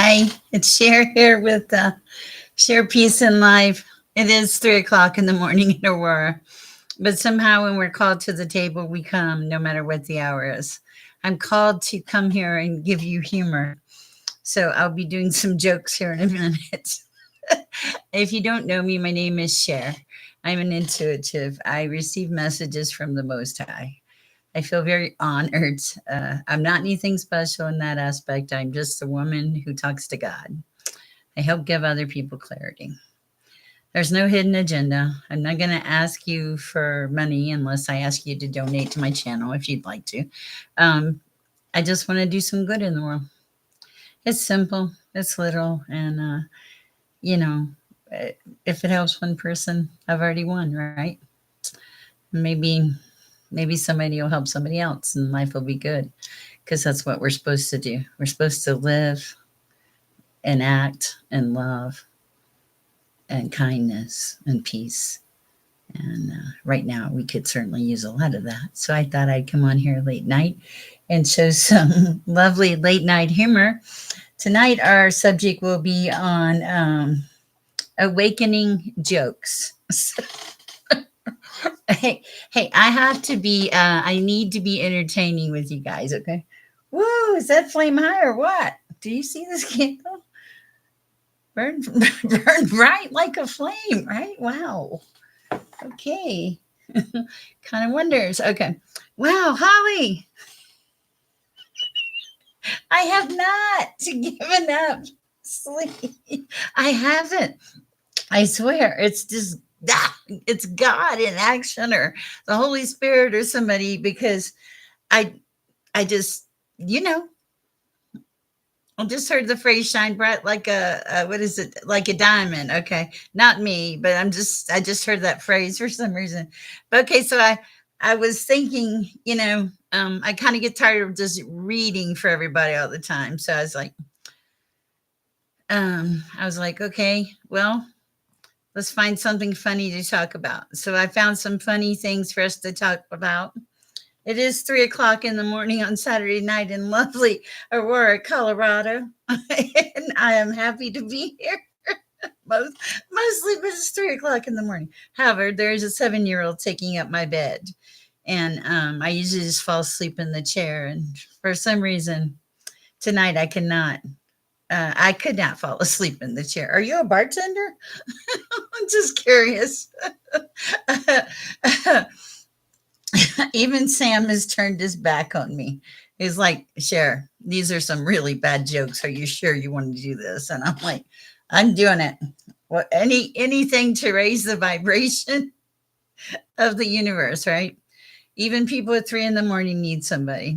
Hi, it's Sher here with Share Peace and Life. It is 3 o'clock in the morning in Aurora, but somehow when we're called to the table, we come no matter what the hour is. I'm called to come here and give you humor. So I'll be doing some jokes here in a minute. If you don't know me, my name is Cher. I'm an intuitive. I receive messages from the Most High. I feel very honored. I'm not anything special in that aspect. I'm just a woman who talks to God. I help give other people clarity. There's no hidden agenda. I'm not going to ask you for money unless I ask you to donate to my channel if you'd like to. Um, I just want to do some good in the world. It's simple, it's little, and you know, eh, if it helps one person, I've already won, right? Maybe somebody will help somebody else, and life will be good because that's what we're supposed to do. We're supposed to live and act and love and kindness and peace. And right now, we could certainly use a lot of that. So I thought I'd come on here late night and show some lovely late night humor. Tonight, our subject will be on awakening jokes. Hey, I have to be, I need to be entertaining with you guys, okay? Woo, is that flame high or what? Do you see this candle? Burn, burn bright like a flame, right? Wow. Okay. Kind of wonders. Okay. Wow, Holly, I have not given up sleep. I haven't. I swear. It's just it's God in action or the Holy Spirit or somebody because I I just you know I just heard the phrase "shine bright like a what is it like a diamond." Okay, not me, but I just heard that phrase for some reason. But okay, so I was thinking, I kind of get tired of just reading for everybody all the time. So I was like, okay, well, let's find something funny to talk about. So I found some funny things for us to talk about. It is 3 o'clock in the morning on Saturday night in lovely Aurora, Colorado. And I am happy to be here. Mostly, but it's 3 o'clock in the morning. However, there is a 7-year-old taking up my bed. And I usually just fall asleep in the chair. And for some reason, tonight I could not fall asleep in the chair. Are you a bartender? I'm just curious. Even Sam has turned his back on me. He's like, Cher, these are some really bad jokes. Are you sure you want to do this? And I'm like, I'm doing it. Well, anything to raise the vibration of the universe, right? Even people at 3 in the morning need somebody.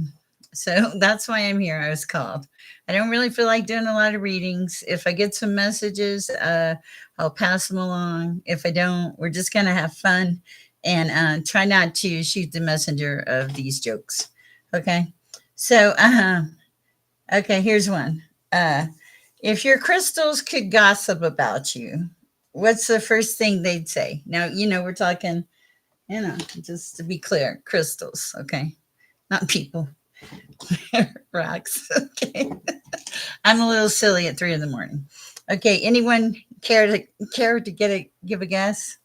So that's why I'm here. I was called. I don't really feel like doing a lot of readings. If I get some messages, I'll pass them along. If I don't, we're just going to have fun and try not to shoot the messenger of these jokes. Okay. So, okay, here's one. Uh, if your crystals could gossip about you, what's the first thing they'd say? Now, we're talking, just to be clear, crystals, okay? Not people. Rocks. Okay. I'm a little silly at 3 in the morning. Okay, anyone care to give a guess?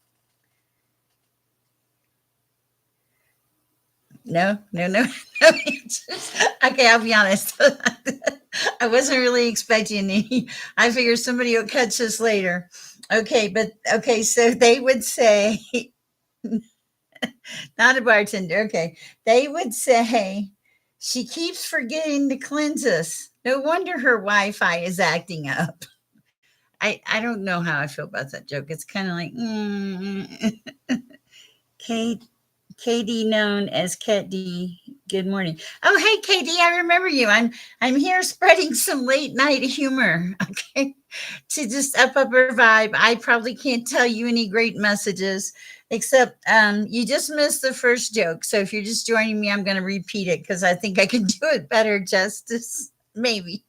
No, no, no, no answers. Okay, I'll be honest. I wasn't really expecting any. I figure somebody will catch this later. Okay, but okay, so they would say, not a bartender. Okay, they would say, she keeps forgetting to cleanse us. No wonder her Wi-Fi is acting up. I don't know how I feel about that joke. It's kind of like, Kate, Katie, known as Cat D. Good morning. Oh, hey, Katie, I remember you. I'm here spreading some late night humor. Okay, to just up her vibe. I probably can't tell you any great messages, except you just missed the first joke. So if you're just joining me, I'm going to repeat it because I think I can do it better justice. Maybe.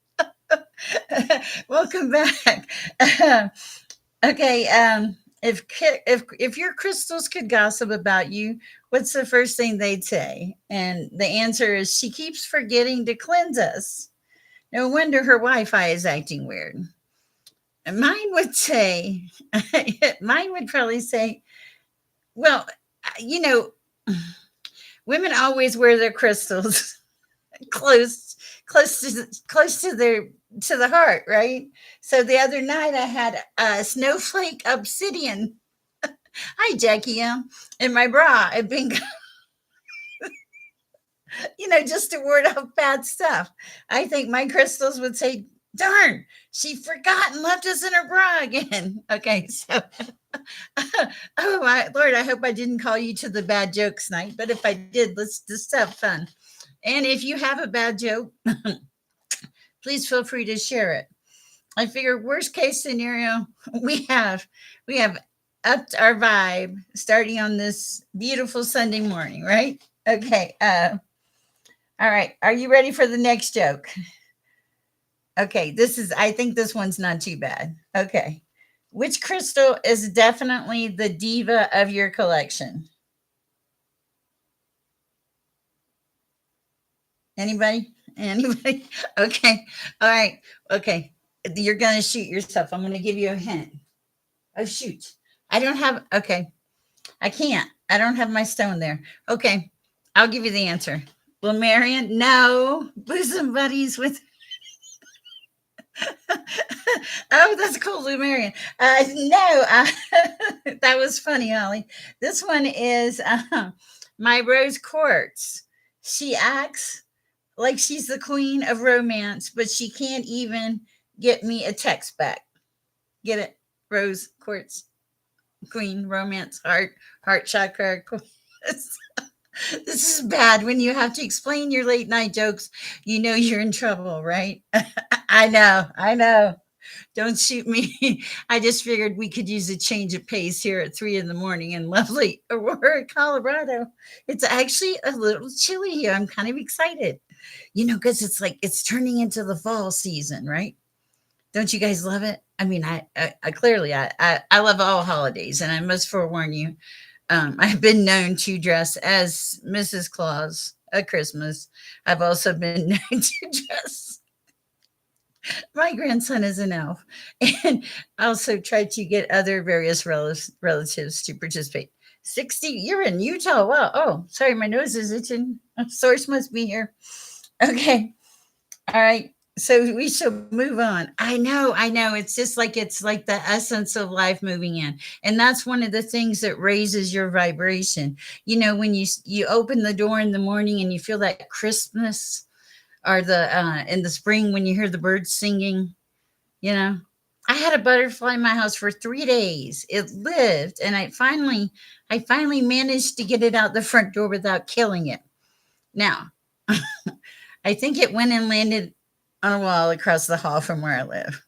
Welcome back. Okay. If your crystals could gossip about you, what's the first thing they'd say? And the answer is, she keeps forgetting to cleanse us. No wonder her Wi-Fi is acting weird. And mine would say, mine would probably say, well, you know, women always wear their crystals close, close to their to the heart, right? So the other night I had a snowflake obsidian. Hi, Jackie M. In my bra. I've been, just to ward off bad stuff. I think my crystals would say, darn, she forgot and left us in her bra again. Okay, so, oh, my Lord, I hope I didn't call you to the bad jokes night, but if I did, let's just have fun. And if you have a bad joke, please feel free to share it. I figure worst case scenario, we have we have upped our vibe starting on this beautiful Sunday morning, right? Okay. All right. Are you ready for the next joke? Okay, I think this one's not too bad. Okay. Which crystal is definitely the diva of your collection? Anybody? Anybody? Okay. All right. Okay. You're going to shoot yourself. I'm going to give you a hint. Oh, shoot. I don't have, okay. I can't. I don't have my stone there. Okay. I'll give you the answer. Well, Marion, no. Bosom buddies with oh, that's cool, Lou Marion. No, that was funny, Holly. This one is my rose quartz. She acts like she's the queen of romance, but she can't even get me a text back. Get it? Rose quartz, queen, romance, heart chakra. This is bad when you have to explain your late night jokes. You know you're in trouble, right? I know, I know. Don't shoot me. I just figured we could use a change of pace here at 3 in the morning in lovely Aurora, Colorado. It's actually a little chilly here. I'm kind of excited, because it's like it's turning into the fall season, right? Don't you guys love it? I mean, I clearly, I love all holidays, and I must forewarn you, I've been known to dress as Mrs. Claus at Christmas. I've also been known to dress my grandson is an elf, and also try to get other various relatives to participate. 60, you're in Utah. Wow. Oh, sorry, my nose is itching. A source must be here. Okay. All right. So we should move on. I know. It's like the essence of life moving in. And that's one of the things that raises your vibration. When you open the door in the morning and you feel that crispness, or the in the spring when you hear the birds singing, you know. I had a butterfly in my house for 3 days. It lived, and I finally managed to get it out the front door without killing it. Now, I think it went and landed on a wall across the hall from where I live.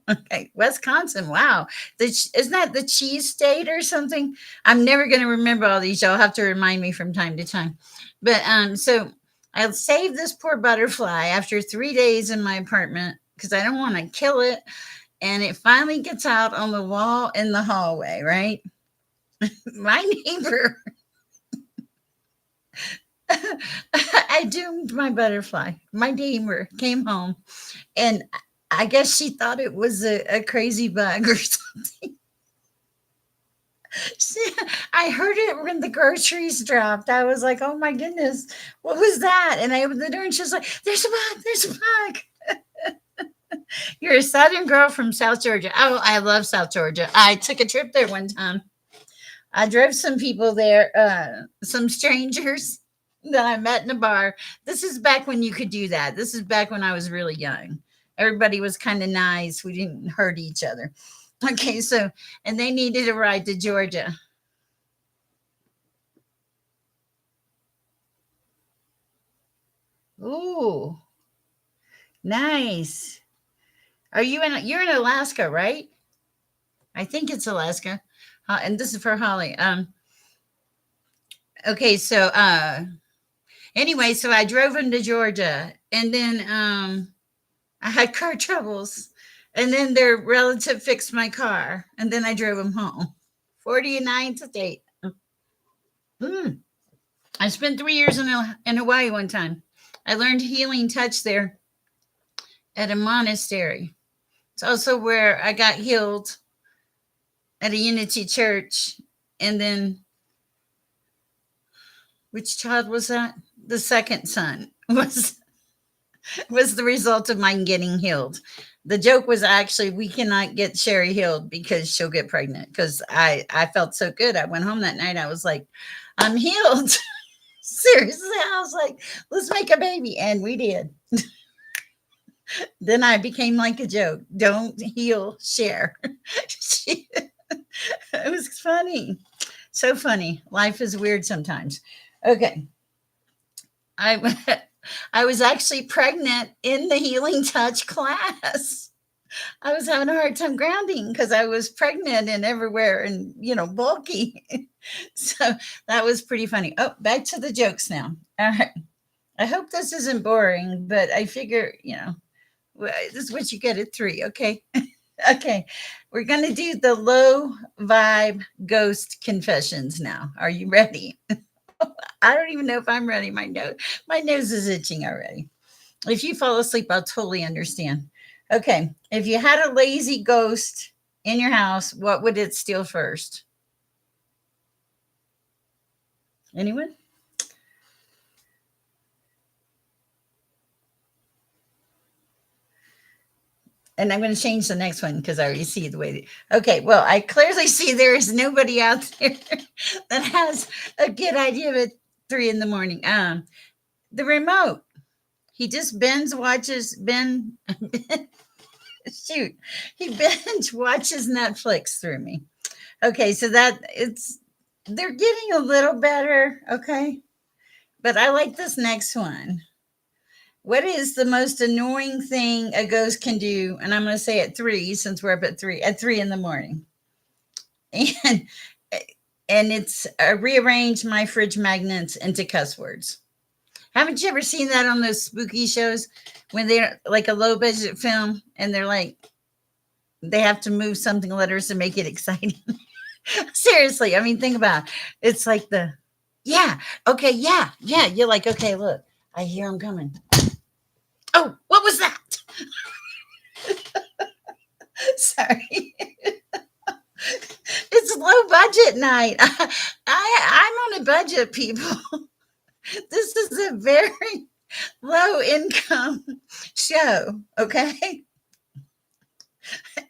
Okay, Wisconsin. Wow, isn't that the cheese state or something? I'm never going to remember all these. Y'all have to remind me from time to time. But so I'll save this poor butterfly after 3 days in my apartment because I don't want to kill it. And it finally gets out on the wall in the hallway. Right, my neighbor. I doomed my butterfly. My neighbor came home, and I guess she thought it was a crazy bug or something. She, I heard it when the groceries dropped. I was like, oh my goodness, what was that? And I opened the door and she was like, there's a bug, there's a bug. You're a Southern girl from South Georgia. Oh, I love South Georgia. I took a trip there one time. I drove some people there, some strangers that I met in a bar. This is back when you could do that. This is back when I was really young. Everybody was kind of nice. We didn't hurt each other. Okay, so, and they needed a ride to Georgia. Ooh, nice. You're in Alaska, right? I think it's Alaska. And this is for Holly. Okay, so anyway, so I drove him to Georgia, and then I had car troubles, and then their relative fixed my car, and then I drove him home. 49 to date. Mm. I spent 3 years in Hawaii one time. I learned healing touch there, at a monastery. It's also where I got healed at a Unity church. And then, which child was that? The second son was the result of mine getting healed. The joke was actually we cannot get Sherry healed because she'll get pregnant. Because I felt so good. I went home that night. I was like, I'm healed. Seriously, I was like, let's make a baby, and we did. Then I became like a joke. Don't heal, Cher. It was funny, so funny. Life is weird sometimes. Okay, I I was actually pregnant in the Healing Touch class. I was having a hard time grounding because I was pregnant and everywhere and bulky. So that was pretty funny. Oh, back to the jokes now. All right. I hope this isn't boring, but I figure, this is what you get at 3. Okay. Okay. We're going to do the low vibe ghost confessions now. Are you ready? I don't even know if I'm ready. My nose is itching already. If you fall asleep, I'll totally understand. Okay. If you had a lazy ghost in your house, what would it steal first? Anyone? And I'm going to change the next one because I already see the way. Okay, well, I clearly see there is nobody out there that has a good idea of it 3 in the morning. The remote. He just shoot, he binge watches Netflix through me. Okay, so they're getting a little better. Okay, but I like this next one. What is the most annoying thing a ghost can do? And I'm going to say at 3, since we're up at 3 in the morning. And it's rearrange my fridge magnets into cuss words. Haven't you ever seen that on those spooky shows when they're like a low budget film and they're like, they have to move something letters to make it exciting? Seriously, I mean, think about it. It's like yeah, okay, yeah, yeah. You're like, okay, look, I hear them coming. Oh, what was that? Sorry. It's low budget night. I'm on a budget, people. This is a very low income show, okay?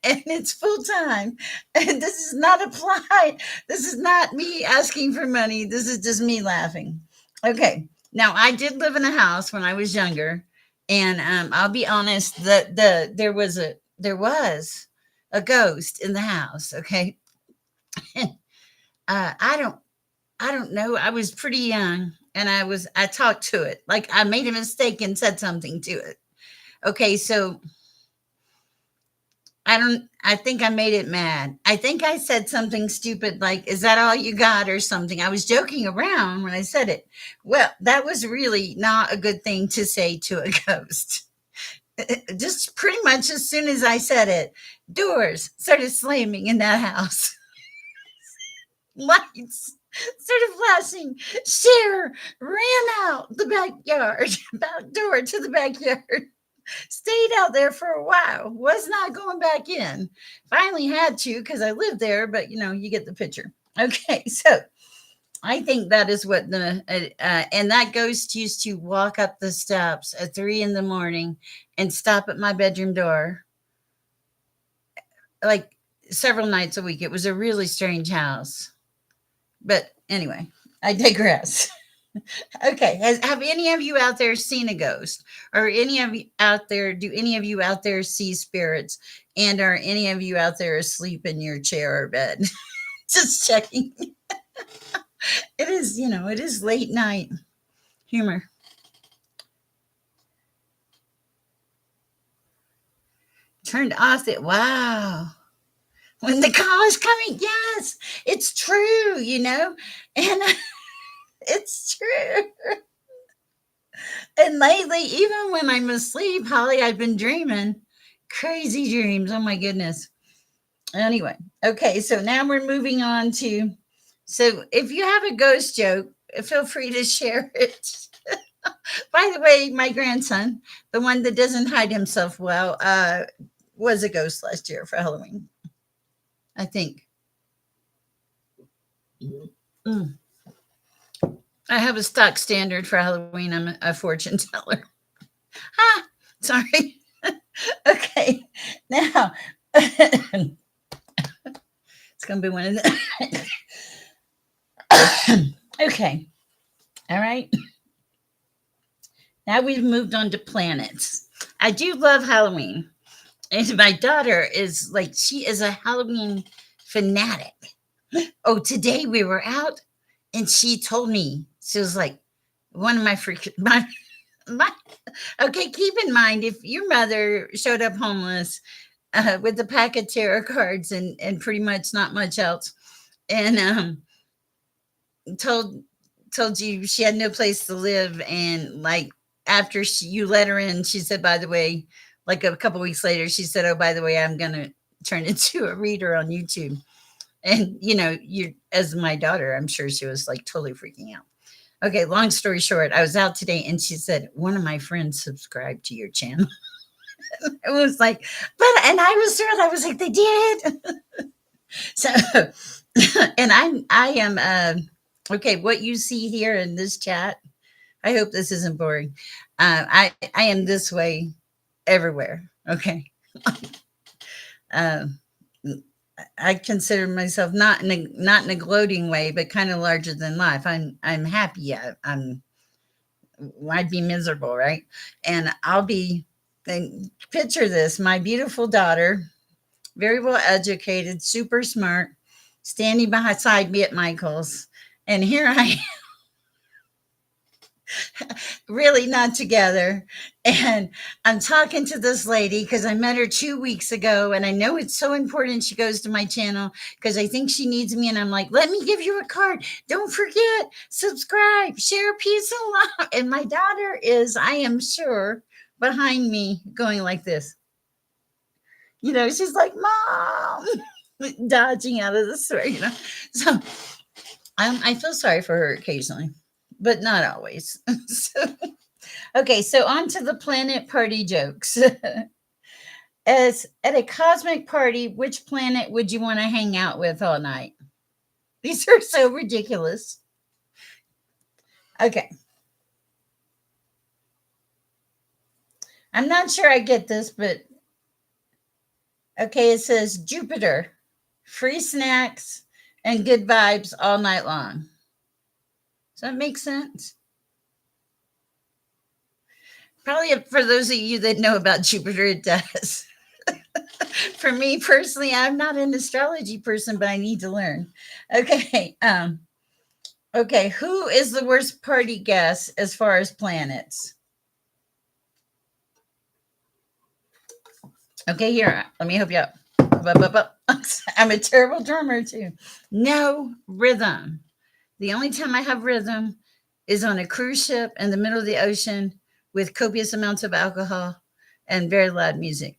And it's full time. And this is not applied. This is not me asking for money. This is just me laughing. Okay. Now I did live in a house when I was younger, and I'll be honest that there was a ghost in the house. Okay. I don't know. I was pretty young, and I talked to it. Like I made a mistake and said something to it. Okay, so I think I made it mad. I think I said something stupid like, "Is that all you got?" or something. I was joking around when I said it. Well, that was really not a good thing to say to a ghost. Just pretty much as soon as I said it, doors started slamming in that house. Lights started flashing. Cher ran out the backyard, back door to the backyard. Stayed out there for a while. Was not going back in. Finally had to because I lived there, but you get the picture. Okay, so I think that is what and that ghost used to walk up the steps at 3 in the morning and stop at my bedroom door like several nights a week. It was a really strange house. But anyway, I digress. Okay. Have any of you out there seen a ghost? Or any of you out there, do any of you out there see spirits? And are any of you out there asleep in your chair or bed? Just checking. It is late night humor. Turned off it. Wow. When the call is coming, yes, it's true. And it's true. And lately, even when I'm asleep, Holly, I've been dreaming crazy dreams. Oh my goodness. Anyway, okay, so now we're moving on to. So if you have a ghost joke, feel free to share it. By the way, my grandson, the one that doesn't hide himself well, was a ghost last year for Halloween. I think. Mm. I have a stock standard for Halloween. I'm a fortune teller. Ah, sorry. Okay. Now, it's going to be one of the. Okay. All right. Now we've moved on to planets. I do love Halloween. And my daughter is like, she is a Halloween fanatic. Oh, today we were out and she told me, she was like, one of my my okay, keep in mind if your mother showed up homeless with a pack of tarot cards and pretty much not much else, and told told you she had no place to live, and like after you let her in, she said, by the way, like a couple weeks later, she said, oh, by the way, I'm gonna turn into a reader on YouTube. And you, as my daughter, I'm sure she was like totally freaking out. Okay, long story short, I was out today and she said, one of my friends subscribed to your channel. It was like, and I was thrilled. I was like, they did. So, and I am, okay, what you see here in this chat, I hope this isn't boring. I am this way everywhere. Okay. Um, I consider myself not in a gloating way, but kind of larger than life. I'm happy. I'd be miserable, right? And I'll be. And picture this: my beautiful daughter, very well educated, super smart, standing beside me at Michael's, and here I really not together. And I'm talking to this lady because I met her 2 weeks ago, and I know it's so important she goes to my channel because I think she needs me. And I'm like, let me give you a card. Don't forget, subscribe, share, peace, and love. And my daughter is, I am sure, behind me going like this. She's like, Mom, dodging out of the store. So I feel sorry for her occasionally, but not always. So, okay, so on to the planet party jokes. As at a cosmic party, which planet would you want to hang out with all night? These are so ridiculous. Okay. I'm not sure I get this, but okay, it says Jupiter, free snacks, and good vibes all night long. Does that make sense? Probably for those of you that know about Jupiter, it does. For me personally, I'm not an astrology person, but I need to learn. Okay. Okay. Who is the worst party guest as far as planets? Okay, here. Let me help you out. I'm a terrible drummer too. No rhythm. The only time I have rhythm is on a cruise ship in the middle of the ocean with copious amounts of alcohol and very loud music.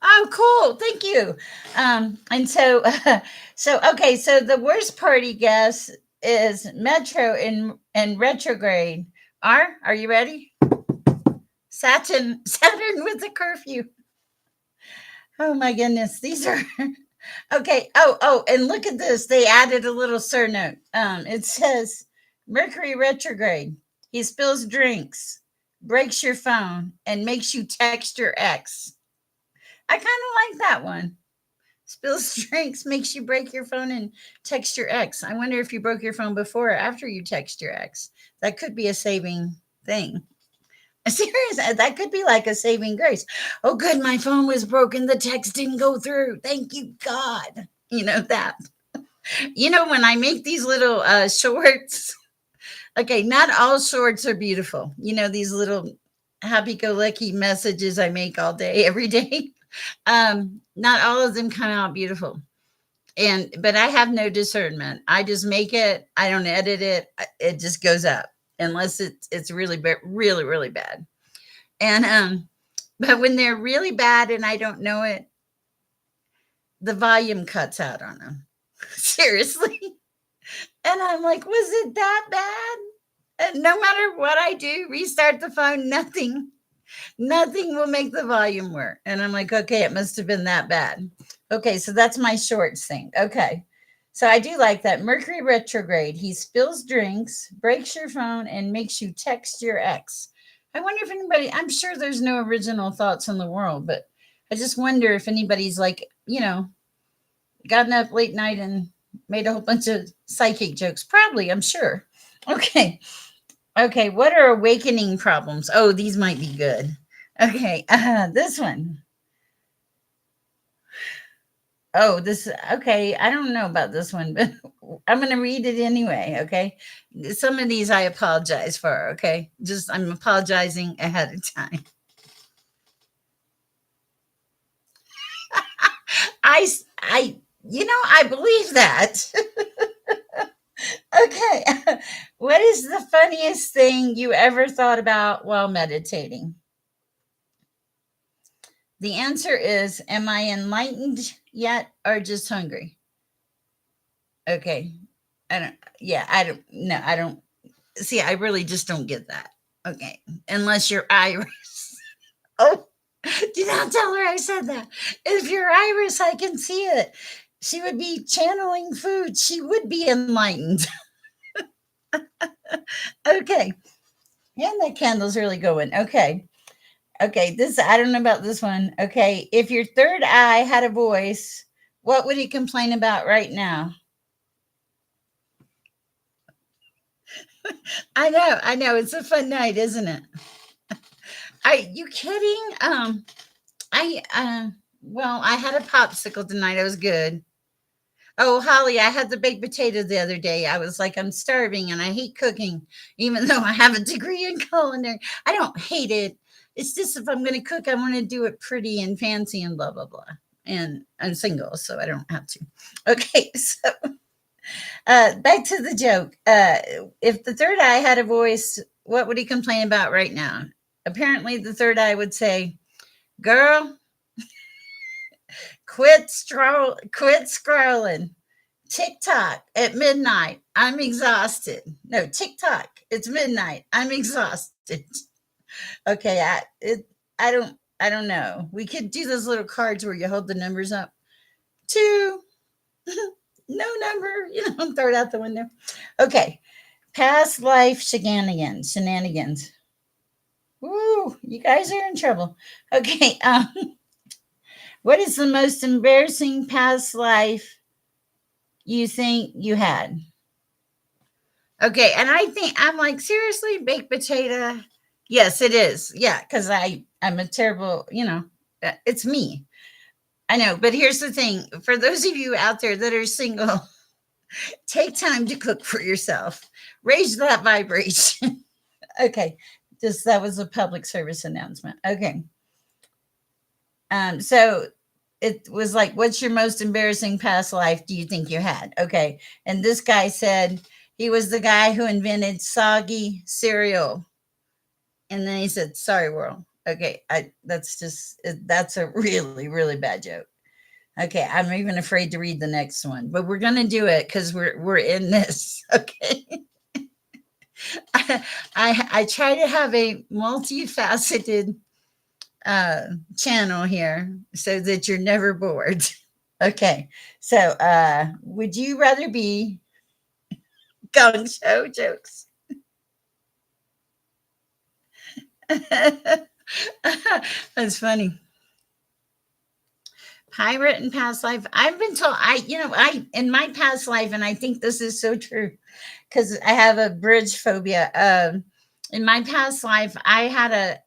Oh, cool. Thank you. And so, okay. So the worst party guess is Metro in retrograde. Are you ready? Saturn with the curfew. Oh my goodness. These are okay. Oh, and look at this. They added a little surname. It says Mercury retrograde. He spills drinks, breaks your phone, and makes you text your ex. I kind of like that one. Spills drinks, makes you break your phone and text your ex. I wonder if you broke your phone before or after you text your ex. That could be a saving thing. Serious, that could be like a saving grace. Oh, good, my phone was broken. The text didn't go through. Thank you, God. That. When I make these little shorts, okay, not all shorts are beautiful. These little happy go lucky messages I make all day, every day. Not all of them come out beautiful. But I have no discernment. I just make it. I don't edit it. It just goes up unless it's really, really, really bad. And but when they're really bad and I don't know it, the volume cuts out on them. Seriously. And I'm like, was it that bad? And no matter what I do, restart the phone, nothing will make the volume work. And I'm like, okay, it must have been that bad. Okay, so that's my shorts thing. Okay. So I do like that. Mercury retrograde. He spills drinks, breaks your phone, and makes you text your ex. I wonder if anybody, I'm sure there's no original thoughts in the world, but I just wonder if anybody's like, gotten up late night and made a whole bunch of psychic jokes. Probably, I'm sure. Okay. Okay. What are awakening problems? Oh, these might be good. Okay. This one. Oh, this. Okay. I don't know about this one, but I'm going to read it anyway. Okay. Some of these I apologize for. Okay. Just I'm apologizing ahead of time. I, I believe that. Okay. What is the funniest thing you ever thought about while meditating? The answer is, am I enlightened yet or just hungry? Okay. I don't, no, I don't, see, I really just don't get that. Okay. Unless you're Irish. Oh, do not tell her I said that. If you're Irish, I can see it. She would be channeling food. She would be enlightened. Okay. And that candle's really going. Okay. Okay. This, I don't know about this one. Okay. If your third eye had a voice, what would he complain about right now? I know. It's a fun night, isn't it? Are you kidding? I well, I had a popsicle tonight. It was good. Oh, Holly, I had the baked potato the other day. I was like, I'm starving and I hate cooking, even though I have a degree in culinary. I don't hate it. It's just if I'm going to cook, I want to do it pretty and fancy and blah, blah, blah. And I'm single, so I don't have to. Okay, so back to the joke. If the third eye had a voice, what would he complain about right now? Apparently, the third eye would say, "Girl, quit scrolling. TikTok at midnight. I'm exhausted. No, TikTok. It's midnight. I'm exhausted." Okay, I don't know. We could do those little cards where you hold the numbers up. Two, no number, throw it out the window. Okay. Past life shenanigans. Woo, you guys are in trouble. Okay. What is the most embarrassing past life you think you had? Okay, and I think I'm like, seriously, baked potato. Yes, it is. Yeah, because I'm a terrible, it's me. I know, but here's the thing: for those of you out there that are single, take time to cook for yourself. Raise that vibration. Okay, just that was a public service announcement. Okay, so it was like, what's your most embarrassing past life do you think you had? Okay. And this guy said he was the guy who invented soggy cereal. And then he said, sorry, world. Okay. That's a really, really bad joke. Okay. I'm even afraid to read the next one, but we're going to do it because we're in this. Okay. I try to have a multifaceted channel here so that you're never bored. Okay. So, would you rather be gong show jokes? That's funny. Pirate in past life. I've been told I in my past life, and I think this is so true because I have a bridge phobia. In my past life, I had a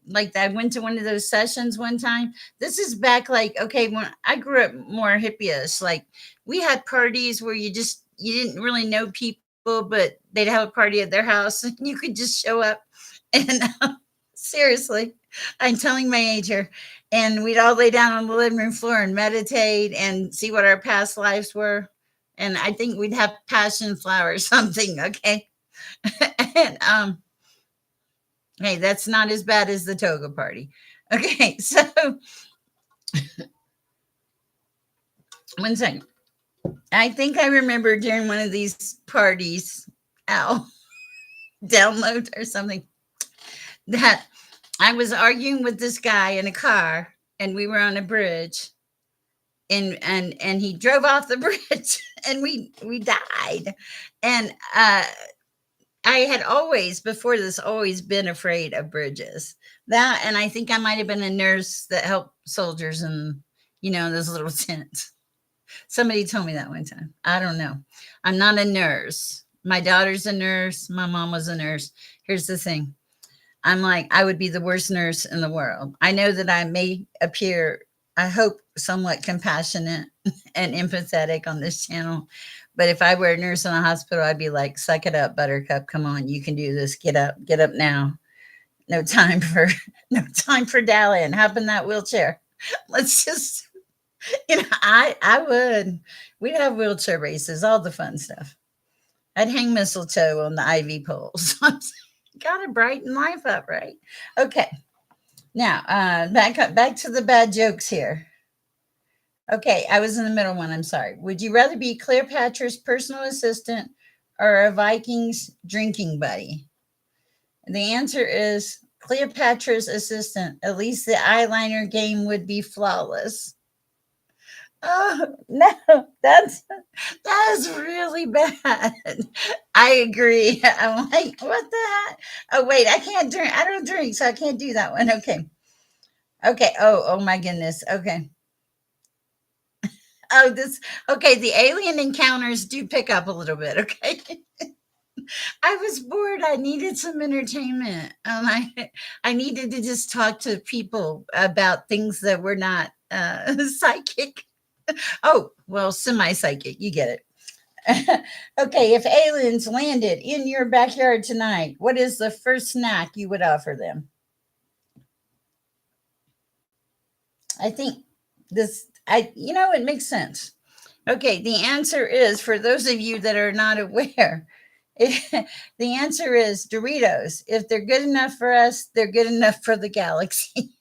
like I went to one of those sessions one time. This is back like okay when I grew up more hippie-ish. Like we had parties where you didn't really know people, but they'd have a party at their house and you could just show up. And seriously, I'm telling my age here. And we'd all lay down on the living room floor and meditate and see what our past lives were. And I think we'd have passion flower or something. Okay. And hey, that's not as bad as the toga party. Okay, so one second. I think I remember during one of these parties, ow, download or something, that I was arguing with this guy in a car and we were on a bridge and he drove off the bridge and we died. And I had always before this always been afraid of bridges. That and I think I might have been a nurse that helped soldiers in those little tents. Somebody told me that one time. I don't know. I'm not a nurse. My daughter's a nurse. My mom was a nurse. Here's the thing. I'm like, I would be the worst nurse in the world. I know that I may appear, I hope, somewhat compassionate and empathetic on this channel. But if I were a nurse in a hospital, I'd be like, suck it up, Buttercup. Come on, you can do this. Get up now. No time for no time for dallying. Hop in that wheelchair. Let's just I would. We'd have wheelchair races, all the fun stuff. I'd hang mistletoe on the ivy poles. Gotta brighten life up, right? Okay. Now, back to the bad jokes here. Okay, I was in the middle one. I'm sorry. Would you rather be Cleopatra's personal assistant or a Viking's drinking buddy? The answer is Cleopatra's assistant. At least the eyeliner game would be flawless. Oh no, that is really bad. I agree. I'm like, what the heck? Oh wait, I can't drink. I don't drink, so I can't do that one. Okay. Okay. Oh my goodness. Okay. Oh, this okay. The alien encounters do pick up a little bit. Okay. I was bored. I needed some entertainment. I needed to just talk to people about things that were not psychic. Oh, well, semi psychic. You get it. Okay, if aliens landed in your backyard tonight, what is the first snack you would offer them? I think it makes sense. Okay, the answer is for those of you that are not aware, the answer is Doritos. If they're good enough for us, they're good enough for the galaxy.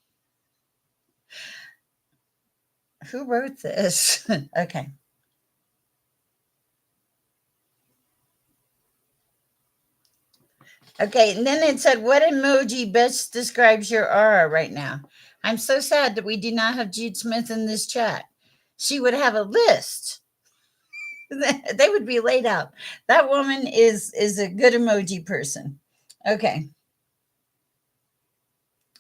Who wrote this? Okay. Okay, and then it said, what emoji best describes your aura right now? I'm so sad that we do not have Jude Smith in this chat. She would have a list. They would be laid out. That woman is a good emoji person. Okay.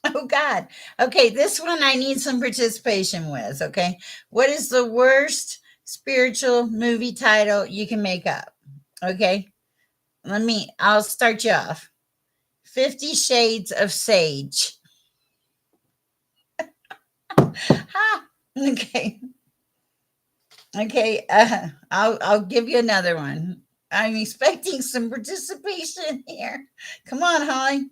Oh God. Okay, this one I need some participation with. Okay. What is the worst spiritual movie title you can make up? Okay. I'll start you off. 50 Shades of Sage. Ha. Okay. Okay. I'll give you another one. I'm expecting some participation here. Come on, Holly.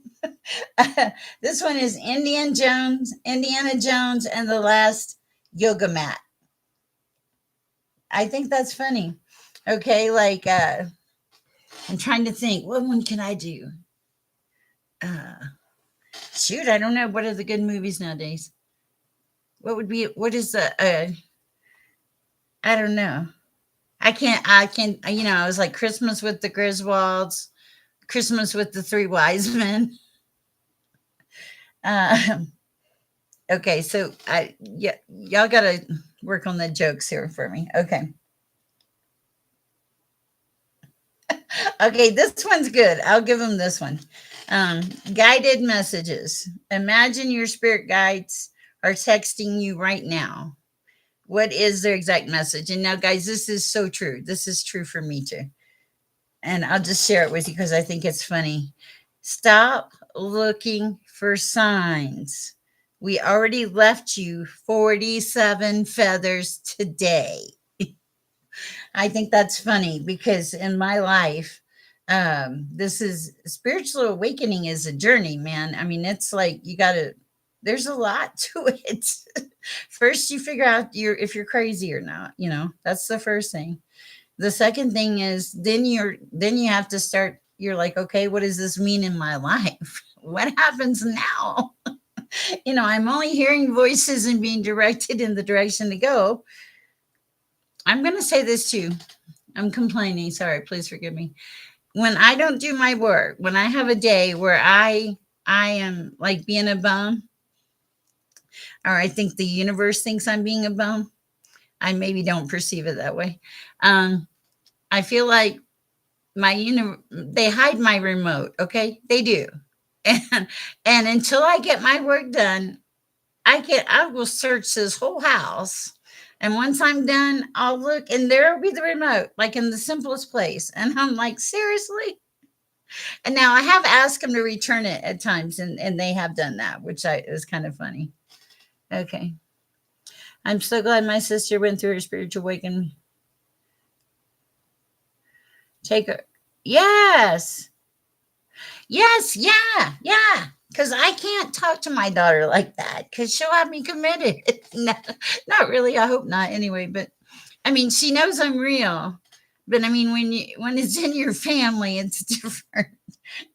This one is Indiana Jones, and the Last Yoga Mat. I think that's funny. Okay, like I'm trying to think. What one can I do? Uh, Shoot, I don't know. What are the good movies nowadays? What would be? What is the? I don't know. I can't. I can. I was like Christmas with the Griswolds, Christmas with the Three Wise Men. Uh, okay, so y'all gotta work on the jokes here for me. Okay. Okay, this one's good. I'll give them this one. Guided messages. Imagine your spirit guides are texting you right now. What is their exact message? And now, guys, this is so true. This is true for me too. And I'll just share it with you because I think it's funny. Stop looking for signs. We already left you 47 feathers today. I think that's funny because in my life, this is spiritual awakening is a journey, man. I mean, it's like there's a lot to it. First, you figure out if you're crazy or not. That's the first thing. The second thing is then you have to start. You're like, okay, what does this mean in my life? What happens now? I'm only hearing voices and being directed in the direction to go. I'm going to say this too. I'm complaining. Sorry, please forgive me. When I don't do my work, when I have a day where I am like being a bum, or I think the universe thinks I'm being a bum, I maybe don't perceive it that way. Um, I feel like they hide my remote. Okay, they do, and and until I get my work done, I will search this whole house. And once I'm done, I'll look and there'll be the remote, like in the simplest place. And I'm like, seriously? And now I have asked them to return it at times, and they have done that, which is kind of funny. Okay. I'm so glad my sister went through her spiritual awakening. Take her. Yes. Yes. Yeah. Yeah. Because I can't talk to my daughter like that because she'll have me committed. No, not really. I hope not anyway. But I mean, she knows I'm real. But I mean, when it's in your family, it's different.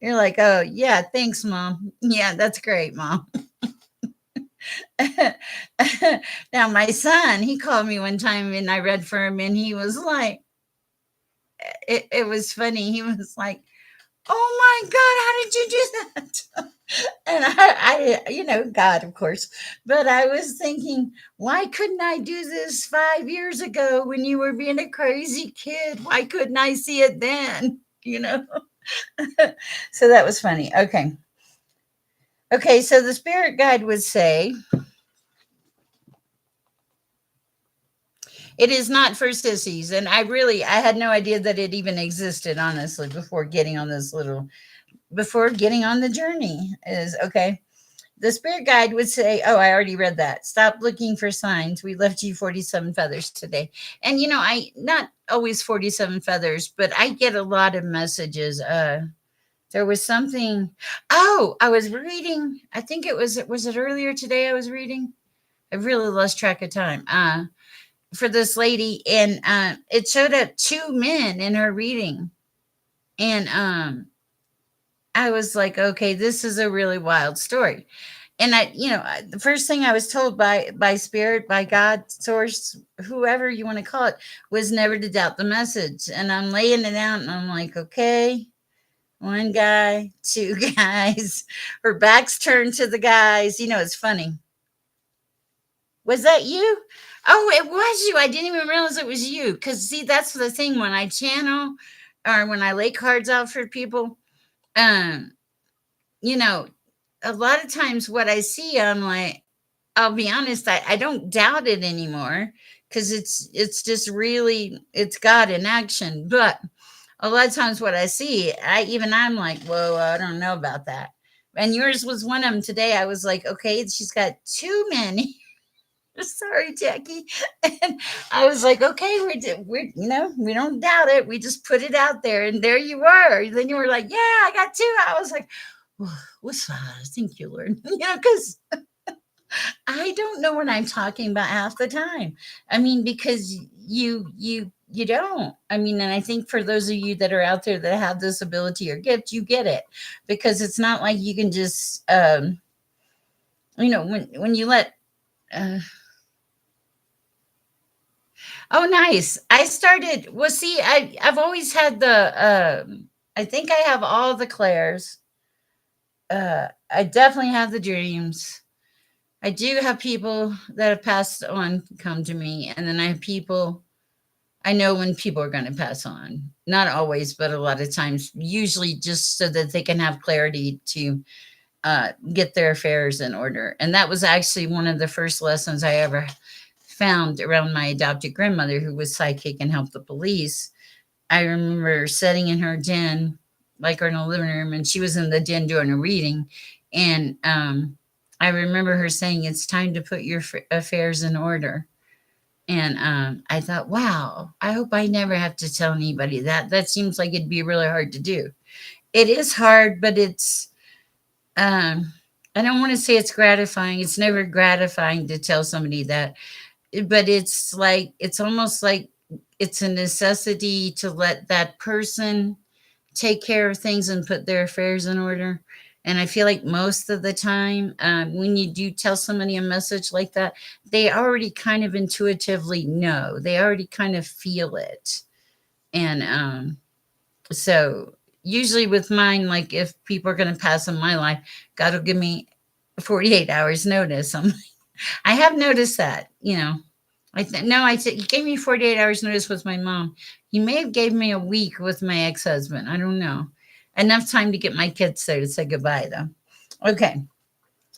You're like, oh yeah, thanks, mom. Yeah, that's great, mom. Now my son, he called me one time and I read for him, and he was like, it was funny. He was like, "Oh my God, how did you do that?" And God, of course. But I was thinking, why couldn't I do this 5 years ago when you were being a crazy kid? Why couldn't I see it then? So that was funny. Okay. Okay. So the spirit guide would say, it is not for sissies. And I had no idea that it even existed, honestly, before getting on the journey is okay. The spirit guide would say, oh, I already read that. Stop looking for signs. We left you 47 feathers today. And, not always 47 feathers, but I get a lot of messages. There was something. Oh, I was reading. I think was it earlier today I was reading? I really lost track of time. For this lady, and it showed up two men in her reading. And I was like, okay, this is a really wild story. And the first thing I was told by spirit, by God, source, whoever you want to call it, was never to doubt the message. And I'm laying it out, and I'm like, okay, one guy, two guys, her back's turned to the guys. It's funny. Was that you? Oh, it was you. I didn't even realize it was you. Because, see, that's the thing. When I channel or when I lay cards out for people, um, you know, a lot of times what I see, I'm like, I'll be honest, I don't doubt it anymore because it's just really, it's God in action. But a lot of times what I see, I'm like, whoa, I don't know about that. And yours was one of them today. I was like, okay, she's got too many. Sorry, Jackie. And I was like, okay, we don't doubt it. We just put it out there, and there you were. Then you were like, yeah, I got two. I was like, what's that? Thank you, Lord. Because I don't know what I'm talking about half the time. I mean, because you don't. I mean, and I think for those of you that are out there that have this ability or gift, you get it, because it's not like you can just when you let. Uh, Oh, nice. I started. Well, see, I've always had I think I have all the clairs. I definitely have the dreams. I do have people that have passed on come to me, and then I have people. I know when people are going to pass on. Not always, but a lot of times. Usually, just so that they can have clarity to get their affairs in order. And that was actually one of the first lessons I ever found around my adopted grandmother, who was psychic and helped the police. I remember sitting in her den, like in a living room, and she was in the den doing a reading. And I remember her saying, it's time to put your affairs in order. And I thought, wow, I hope I never have to tell anybody that. That seems like it'd be really hard to do. It is hard, but um, I don't want to say it's gratifying. It's never gratifying to tell somebody that, but it's almost like it's a necessity to let that person take care of things and put their affairs in order. And I feel like most of the time, when you do tell somebody a message like that, they already kind of intuitively know. They already kind of feel it. And so usually with mine, like if people are going to pass in my life, God will give me 48 hours notice. I have noticed that, no, he gave me 48 hours notice with my mom. He may have gave me a week with my ex-husband. I don't know. Enough time to get my kids there to say goodbye though. Okay.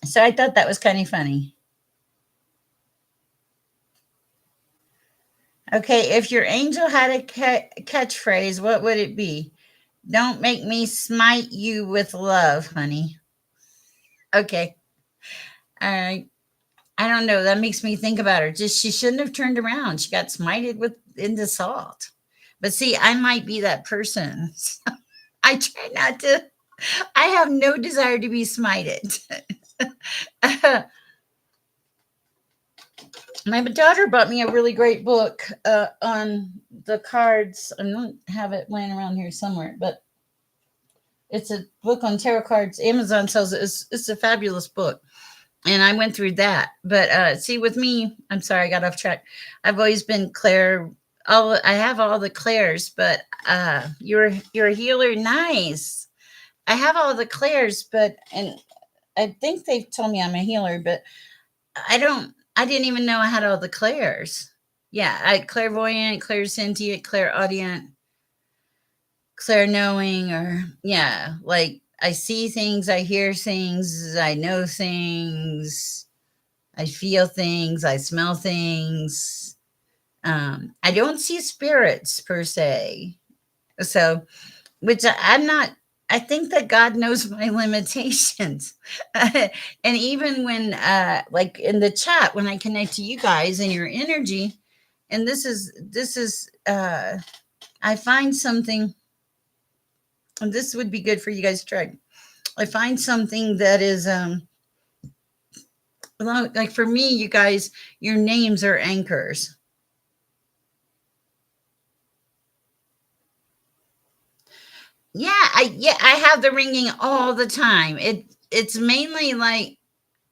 So I thought that was kind of funny. Okay, if your angel had a catchphrase, what would it be? Don't make me smite you with love, honey. Okay. All right. I don't know. That makes me think about her. Just she shouldn't have turned around. She got smited with into salt. But see, I might be that person. I try not to. I have no desire to be smited. My daughter bought me a really great book on the cards. I don't have it laying around here somewhere, but it's a book on tarot cards. Amazon sells it. It's a fabulous book. And I went through that. But see, with me, I'm sorry, I got off track. I've always been Claire. I have all the Claires, but you're a healer. Nice. I have all the Claires, but and I think they've told me I'm a healer, but I don't. I didn't even know I had all the Claires. Yeah, I clairvoyant, clairsentient, clairaudient, clairknowing, or yeah, like I see things, I hear things, I know things, I feel things, I smell things. I don't see spirits per se. So, which I'm not, I think that God knows my limitations. And even when, like in the chat, when I connect to you guys and your energy, and I find something, and this would be good for you guys to try. I find something that is, like for me, you guys, your names are anchors. Yeah, I have the ringing all the time. It's mainly like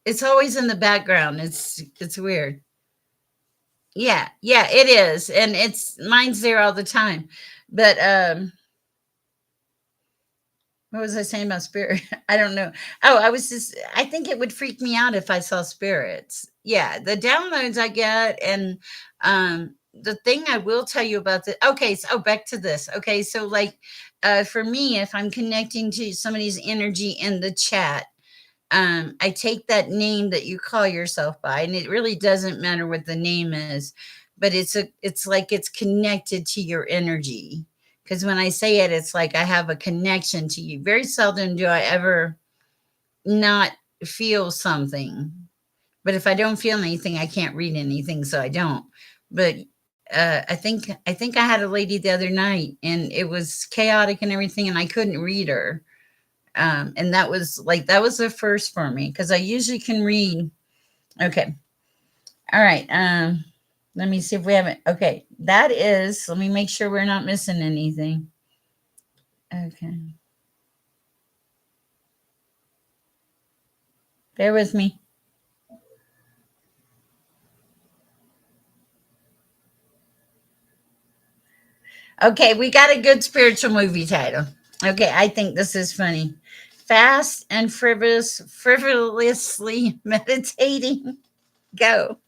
it's always in the background. It's weird. Yeah, it is. And it's mine's there all the time. But what was I saying about spirit? I don't know. Oh, I think it would freak me out if I saw spirits. Yeah, the downloads I get and the thing I will tell you about the okay, so back to this. Okay, so like for me, if I'm connecting to somebody's energy in the chat, I take that name that you call yourself by, and it really doesn't matter what the name is, but it's like it's connected to your energy. Because when I say it, it's like I have a connection to you. Very seldom do I ever not feel something. But if I don't feel anything, I can't read anything, so I don't. But I think I had a lady the other night, and it was chaotic and everything, and I couldn't read her. And that was the first for me because I usually can read. Okay, all right. Let me see if we haven't. Okay, that is. Let me make sure we're not missing anything. Okay, bear with me. Okay, we got a good spiritual movie title. Okay, I think this is funny. Fast and frivolously meditating. Go.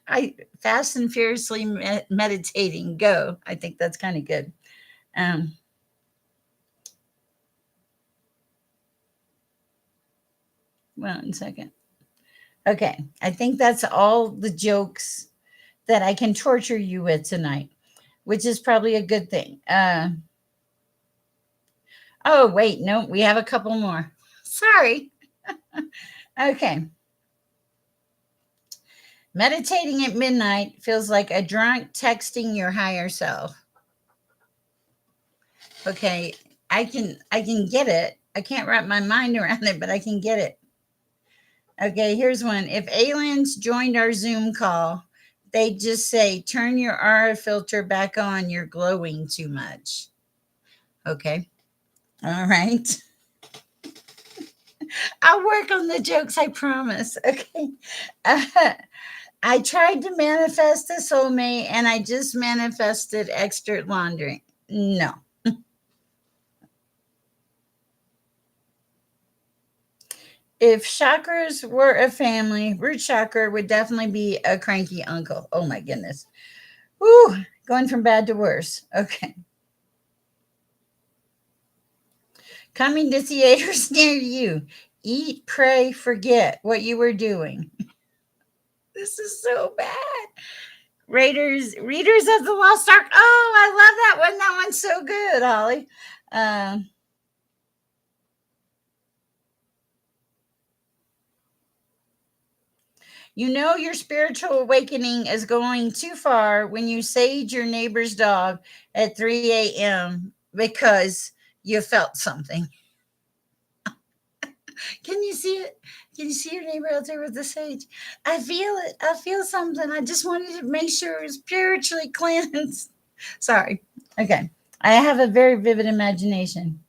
I fast and furiously meditating. Go. I think that's kind of good. Um, 1 second. Okay, I think that's all the jokes that I can torture you with tonight, which is probably a good thing. Oh, wait, no, we have a couple more. Sorry. Okay. Meditating at midnight feels like a drunk texting your higher self. Okay, I can get it. I can't wrap my mind around it, but I can get it. Okay, here's one. If aliens joined our Zoom call, they'd just say, "Turn your aura filter back on. You're glowing too much." Okay. All right. I'll work on the jokes, I promise. Okay. Uh, I tried to manifest a soulmate and I just manifested extra laundry. No. If chakras were a family, root chakra would definitely be a cranky uncle. Oh my goodness. Woo, going from bad to worse. Okay. Coming to theaters near you. Eat, pray, forget what you were doing. This is so bad. Readers of the Lost Ark. Oh, I love that one. That one's so good, Holly. Um, you know your spiritual awakening is going too far when you sage your neighbor's dog at 3 a.m. because you felt something. Can you see it? Can you see your neighbor out there with the sage? I feel it. I feel something. I just wanted to make sure it was spiritually cleansed. Sorry. Okay. I have a very vivid imagination.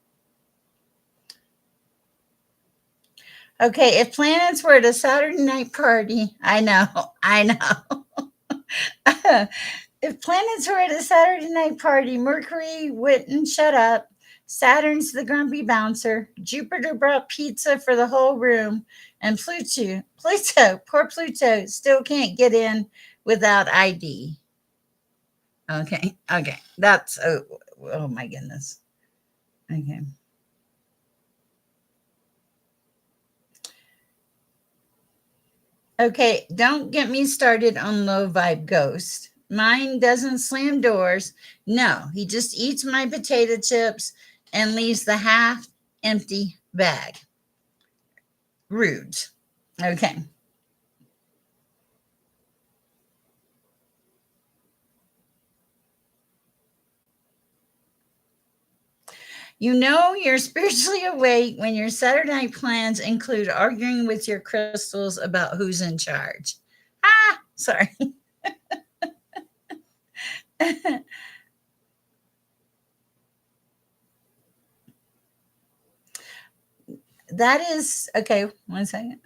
Okay, if planets were at a Saturday night party, I know, I know. If planets were at a Saturday night party, Mercury wouldn't shut up. Saturn's the grumpy bouncer. Jupiter brought pizza for the whole room. And poor Pluto, still can't get in without ID. Okay, okay. That's, oh my goodness. Okay. Okay, don't get me started on low vibe ghost. Mine doesn't slam doors. No, he just eats my potato chips and leaves the half empty bag. Rude. Okay. You know you're spiritually awake when your Saturday night plans include arguing with your crystals about who's in charge. Ah, sorry. That is okay. 1 second.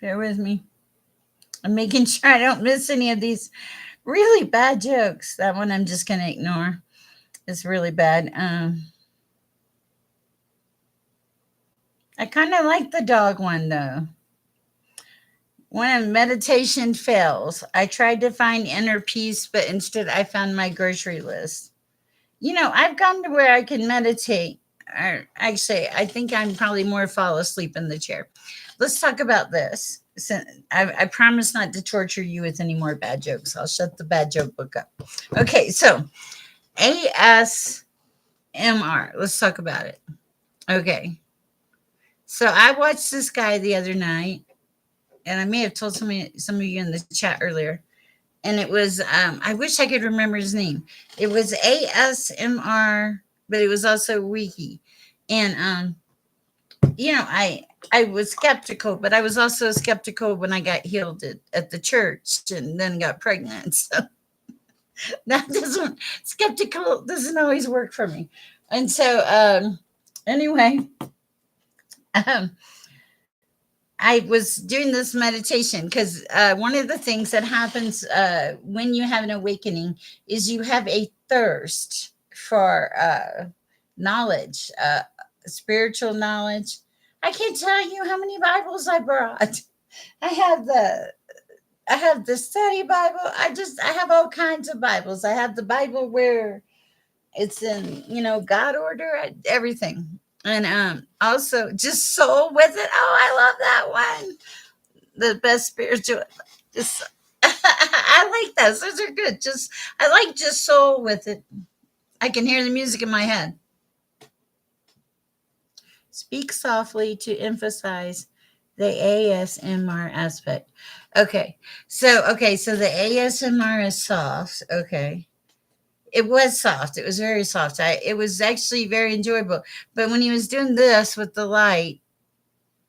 Bear with me. I'm making sure I don't miss any of these really bad jokes. That one I'm just going to ignore. It's really bad. I kind of like the dog one though. When meditation fails, I tried to find inner peace, but instead I found my grocery list. I've gone to where I can meditate. Or actually, I think I'm probably more fall asleep in the chair. Let's talk about this. I promise not to torture you with any more bad jokes. I'll shut the bad joke book up. Okay, so ASMR. Let's talk about it. Okay. So I watched this guy the other night, and I may have told some of you in the chat earlier. And it was I wish I could remember his name. It was ASMR, but it was also Wiki. And I was skeptical, but I was also skeptical when I got healed at the church and then got pregnant. So that doesn't skeptical doesn't always work for me. And so anyway, um, I was doing this meditation because one of the things that happens when you have an awakening is you have a thirst for knowledge, spiritual knowledge. I can't tell you how many Bibles I brought. I have the I have the study Bible. I have all kinds of Bibles. I have the Bible where it's in God order, everything, and also just soul with it. Oh, I love that one. The best spiritual. Just I like those. Those are good. Just I like just soul with it. I can hear the music in my head. Speak softly to emphasize the ASMR aspect. So the ASMR is soft. Okay. It was soft. It was very soft. It was actually very enjoyable. But when he was doing this with the light,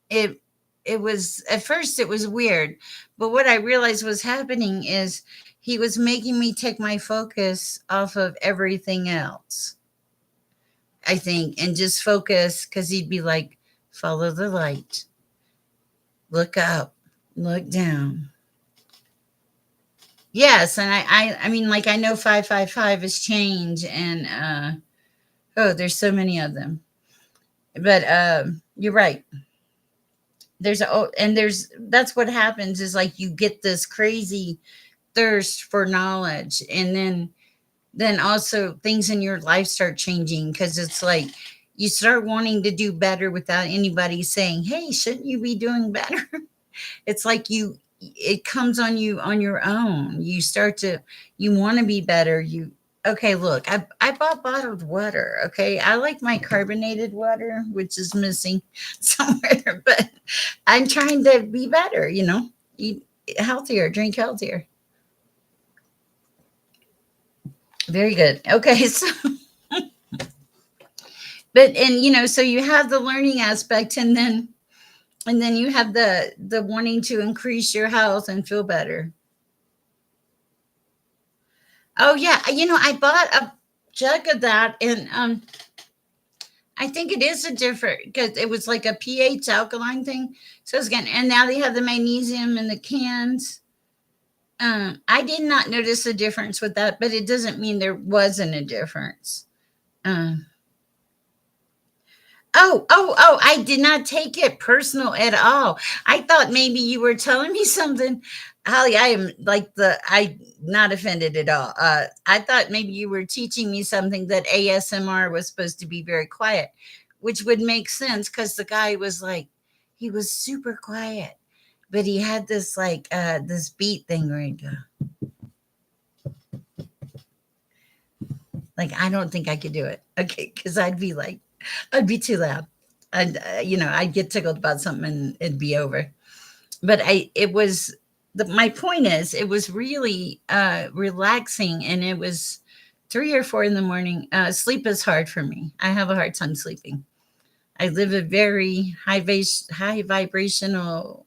it it was at first it was weird, but what I realized was happening is he was making me take my focus off of everything else, I think, and just focus, because he'd be like, follow the light, look up, look down. Yes, and I mean, like, I know 555 is change, and oh, there's so many of them. But you're right. There's a, oh, and there's, that's what happens, is like you get this crazy thirst for knowledge, and then also things in your life start changing, because it's like you start wanting to do better without anybody saying, hey, shouldn't you be doing better? It's like you, it comes on you on your own. You start to, you want to be better. You, okay, look, I bought bottled water. Okay, I like my carbonated water, which is missing somewhere, but I'm trying to be better, eat healthier, drink healthier. Very good. Okay, so, but, and so you have the learning aspect, and then you have the wanting to increase your health and feel better. Oh yeah, I bought a jug of that, and I think it is a different, because it was like a pH alkaline thing. So it's again, and now they have the magnesium in the cans. I did not notice a difference with that, but it doesn't mean there wasn't a difference. Um, oh, I did not take it personal at all. I thought maybe you were telling me something. Holly, I am like I not offended at all. I thought maybe you were teaching me something, that ASMR was supposed to be very quiet, which would make sense, because the guy was like, he was super quiet, but he had this like this beat thing where he'd go, like, I don't think I could do it. Okay, because I'd be like, I'd be too loud. I'd get tickled about something and it'd be over. But it was, my point is, it was really relaxing, and it was 3 or 4 in the morning. Sleep is hard for me. I have a hard time sleeping. I live a very high vibrational,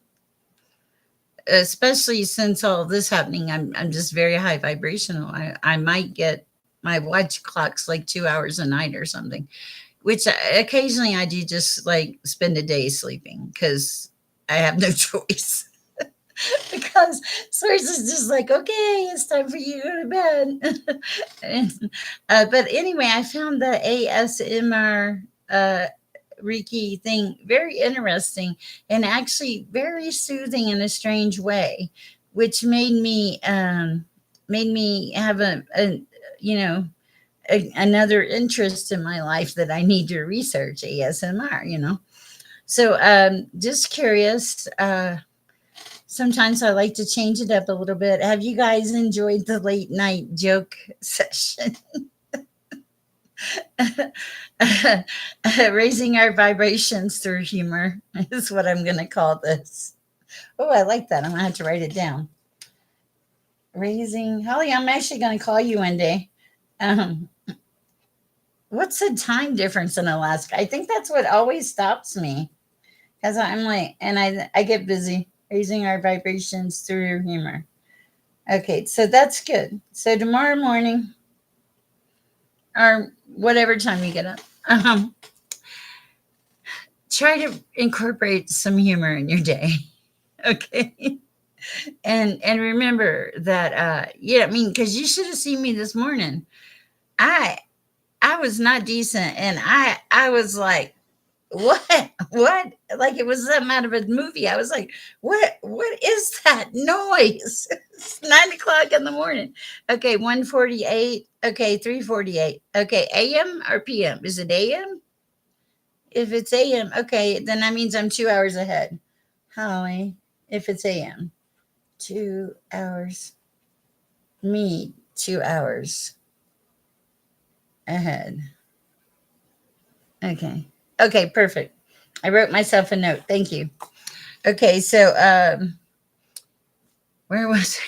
especially since all this happening. I'm just very high vibrational. I might get, my watch clock's like 2 hours a night or something, which occasionally I do just like spend a day sleeping, because I have no choice. Because Source is just like, okay, it's time for you to go to bed. And, but anyway, I found the ASMR Reiki thing very interesting, and actually very soothing in a strange way, which made me have you know another interest in my life, that I need to research ASMR. So just curious. Sometimes I like to change it up a little bit. Have you guys enjoyed the late night joke session? Raising our vibrations through humor is what I'm going to call this. Oh, I like that. I'm going to have to write it down. Raising, Holly, I'm actually going to call you one day. Um, what's the time difference in Alaska? I think that's what always stops me, because I'm like, and I get busy. Raising our vibrations through humor. Okay, so that's good. So tomorrow morning, or whatever time you get up, try to incorporate some humor in your day. Okay. And remember that yeah, I mean, because you should have seen me this morning. I i was not decent, and I was like, what, like it was something out of a movie. I was like, what is that noise? It's 9 o'clock in the morning. Okay, 1:48. Okay, 3:48. Okay, AM or PM? Is it AM? If it's AM, okay, then that means I'm 2 hours ahead. Holly, if it's AM, 2 hours, me 2 hours ahead. Okay. Okay, perfect. I wrote myself a note. Thank you. Okay, so where was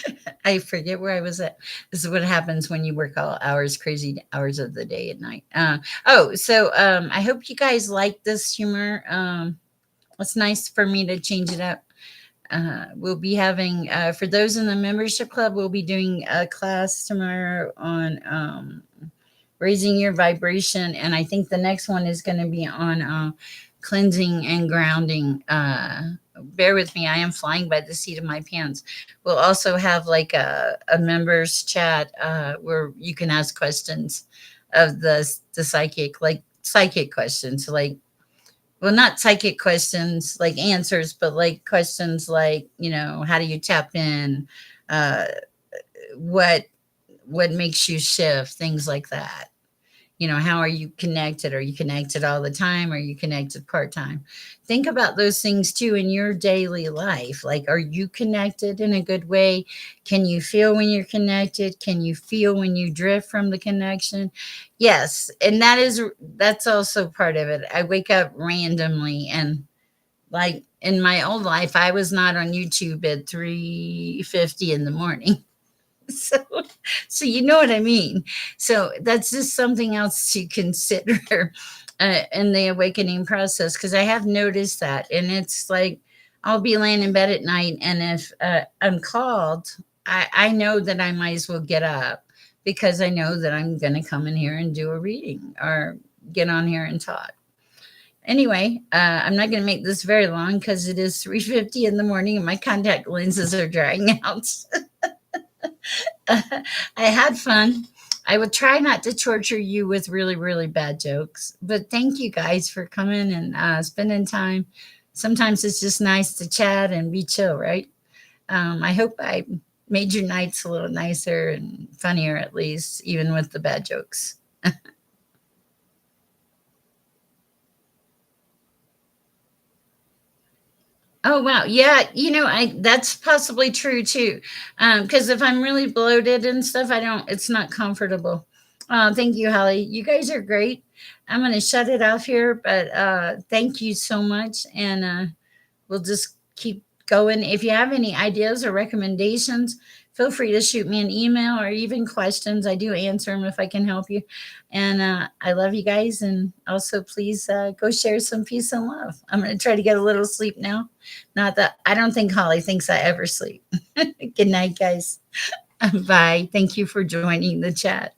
I? I forget where I was at. This is what happens when you work all hours, crazy hours of the day at night. So I hope you guys like this humor. It's nice for me to change it up. We'll be having, for those in the membership club, we'll be doing a class tomorrow on raising your vibration. And I think the next one is going to be on cleansing and grounding. Bear with me, I am flying by the seat of my pants. We'll also have like a members chat where you can ask questions of the psychic, like psychic questions, like, well, not psychic questions like answers, but like questions like, how do you tap in? Uh, what what makes you shift? Things like that. How are you connected? Are you connected all the time? Are you connected part time? Think about those things too in your daily life. Like, are you connected in a good way? Can you feel when you're connected? Can you feel when you drift from the connection? Yes. And that's also part of it. I wake up randomly, and like in my old life, I was not on YouTube at 3:50 in the morning. So, so you know what I mean. So that's just something else to consider in the awakening process, because I have noticed that, and it's like I'll be laying in bed at night, and if I'm called, I know that I might as well get up, because I know that I'm going to come in here and do a reading or get on here and talk. Anyway, I'm not going to make this very long because it is 3:50 in the morning and my contact lenses are drying out. I had fun. I would try not to torture you with really, really bad jokes, but thank you guys for coming and spending time. Sometimes it's just nice to chat and be chill, right? I hope I made your nights a little nicer and funnier, at least, even with the bad jokes. Oh wow, yeah, I that's possibly true too. Because if I'm really bloated and stuff, I don't. It's not comfortable. Thank you, Holly. You guys are great. I'm gonna shut it off here, but thank you so much, and we'll just keep going. If you have any ideas or recommendations, feel free to shoot me an email or even questions. I do answer them if I can help you. And I love you guys. And also, please go share some peace and love. I'm going to try to get a little sleep now. Not that I don't think Holly thinks I ever sleep. Good night, guys. Bye. Thank you for joining the chat.